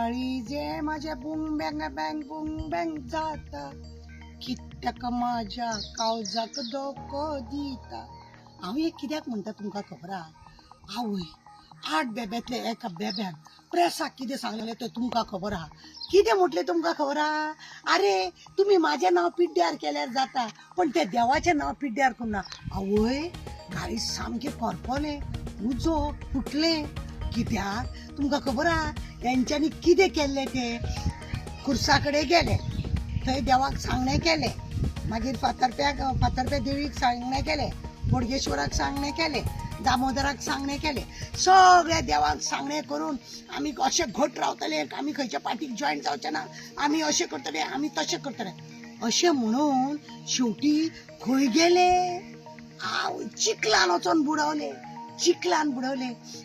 काळीजे माझ्या बुंग bang bang बुंग bang जाता कित्याक माझ्या काळजाक धोको दिता. हांव हे कित्याक म्हणटा तुमकां खबर आहा? आवय 8 बेब्यांतले एका बेब्यान प्रेसाक कितें सांगलें तें तुमकां खबर आहा? कितें म्हटलें तुमकां खबर आहा? अरे तुम्ही माझें नांव पिड्ड्यार केल्यार जाता पण ते देवाचें नांव पिड्ड्यार करूना. आवय गाळी सामकें करपलें, उजो फुटलें. कित्याक तुमकां खबर आहा तेंच्यांनी कितें केल्लें? ते खुर्सा कडेन गेले, थंय देवाक सांगणें केलें, मागीर फातर्प्या देवीक सांगणें केलें, बोडगेश्वराक सांगणें केलें, दामोदराक सांगणें केलें. सगळ्या देवाक सांगणें करून आमी अशें घट रावतले, आमी खंयच्या पार्टीक जॉयन जावचे ना, आमी अशें करतले, आमी तशें करतले अशें म्हणून शेवटी खंय गेले? चिखलान वचोन बुडवले.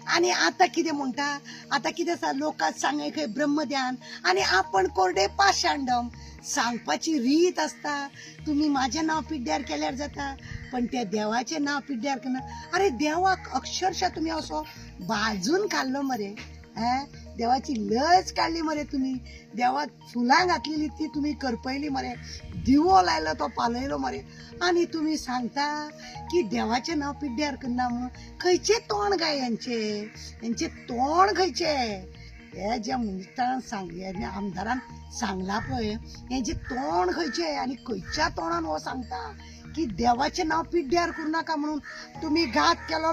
आनी आतां कितें म्हणटा? आतां कितें लोकांक सांगय खंय ब्रह्मध्यान आनी आपण कोरडे पाषांडम. सांगपाची रीत आसता, तुम्ही माझें नांव पिड्ड्यार केल्यार जाता पण त्या देवाचें नांव पिड्ड्यार करना. अरे देवाक अक्षरशः तुम्ही असो भाजून खाल्लो मरे. देवाची लज काढली मरे तुम्ही, देवाक फुलां घातलेली ती तुम्ही करपयली मरे, दिवो लायलो तो पालयलो मरे, आणि तुम्ही सांगता की देवाचें नांव पिड्ड्यार करना म्हणून. खंयचे तोंड काय यांचे तोंड खंयचे? हे जे मुनिस्तान सांगले आमदारान सांगला पळय हेंचे तोंड खंयचे आनी खंयच्या तोंडान हो सांगता की देवाचें नांव पिड्ड्यार करूं नाका म्हणून. तुम्ही घात केलो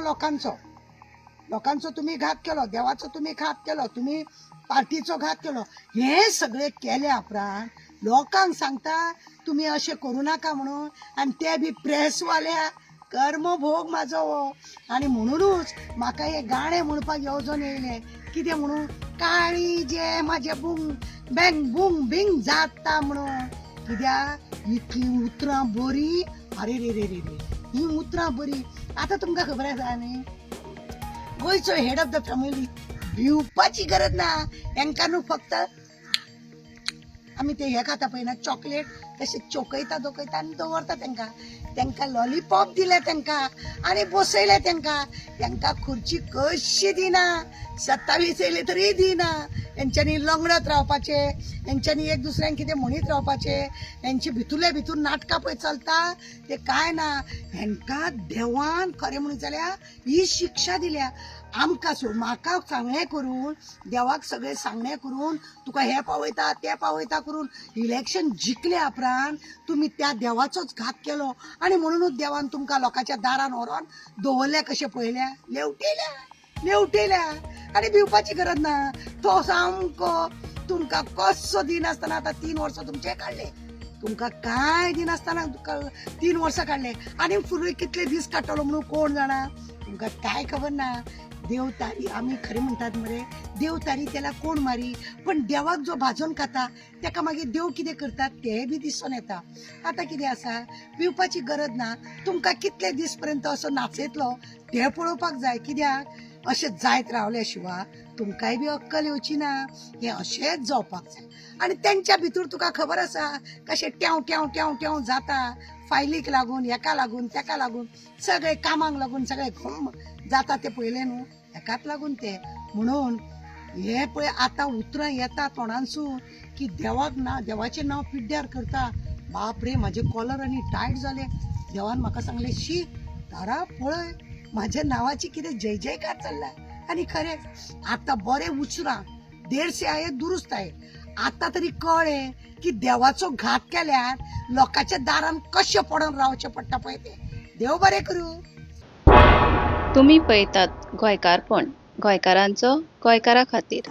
लोकांचो तुम्ही घात केलो, देवाचो तुम्ही घात केलो, तुम्ही पार्टीचो घात केलो. हे सगळे केल्या उपरांत लोकांक सांगता तुम्ही अशें करूं नाका म्हणून, आनी ते बी प्रेसवाल्या कर्मभोग म्हाजो हो. आनी म्हणूनच म्हाका हे गाणें म्हणपाक येवजोन येयलें. कितें म्हणून? काळीजे म्हाजे बुंग बुंग बिंग जाता म्हणून. कित्याक इतली उतरां बरी, अरे रे रे रे रे ही उतरां बरी. आतां तुमकां खबर आसा न्ही, गोंयचो हेड ऑफ द फॅमिली भिवपाची गरज ना. हेंकां न्हू फक्त आमी ते हे खाता पळय ना चॉकलेट, तशें चोकयता आनी दवरता तेंकां लॉलीपॉप दिले तेंकां आनी बसयले तेंकां खुर्ची कशी दिना, 27 येयले तरी दिना. हेंच्यांनी लंगडत रावपाचे, हेंच्यांनी एक दुसऱ्यांक कितें म्हणीत रावपाचे, हेंची भितूरले भितूर नाटकां पळय चलता ते काय ना. हेंकां देवान खरें म्हणून जाल्यार ही शिक्षा दिल्या. आमकां म्हाका सांगणें करून, देवाक सगळें सांगणें करून, तुका हे पावयता ते पावयता करून इलेक्शन जिखल्या उपरांत तुम्ही त्या देवाचोच घात केलो आनी म्हणूनच देवान तुमकां लोकांच्या दारान व्हरोन दवरल्या कशें पळयल्या, लेवटेल्या आनी भिवपाची गरज ना. तो सामको तुमकां कसो दिनासतना आतां 3 वर्सां तुमचे काडले, तुमकां काय दिनासतना 3 वर्सां काडले आनी फुडें कितले दीस काडटलो म्हणून कोण जाणा. तुमकां काय खबर ना. देव तारी आमी खरें म्हणटात मरे, देव तारी त्याला कोण मारी. पण देवाक जो भाजून खाता तेका मागीर देव कितें करतात तेय बी दिसून येता. आतां कितें आसा, भिवपाची गरज ना. तुमकां कितले दीस पर्यंत असो नाचयतलो ते पळोवपाक जाय. कित्याक अशें जायत रावल्या शिवाय तुमकांय बी अक्कल येवची ना. हे अशेंच जावपाक जाय. आनी तेंच्या भितर तुका खबर आसा कशें ट्याव ट्याव ट्याव ट्याव जाता, फायलीक लागून, हेका लागून, तेका लागून, सगळे कामाक लागून सगळे घुम जाता ते पयले न्हू, हेकाच लागून ते. म्हणून हे पळय आतां उतरां येता तोंडांसून की देवाचें नांव पिड्ड्यार करता. बाप रे, म्हाजे कॉलर आनी टायट जाले. देवान म्हाका सांगलें, शी तारा पळय म्हाज्या नांवाची कितें जय जयकार चल्ला. आनी खरेंच आतां बरें उचरां 150 आये दुरुस्त आहे. आता तरी कळ्ळें की देवाचो घात केल्यार लोकांच्या दारान कशें पडून रावचें पडटा पळय ते. देव बरें करूं. तुम्ही पळयतात गोंयकारपण, गोंयकारांचो गोंयकारा खातीर.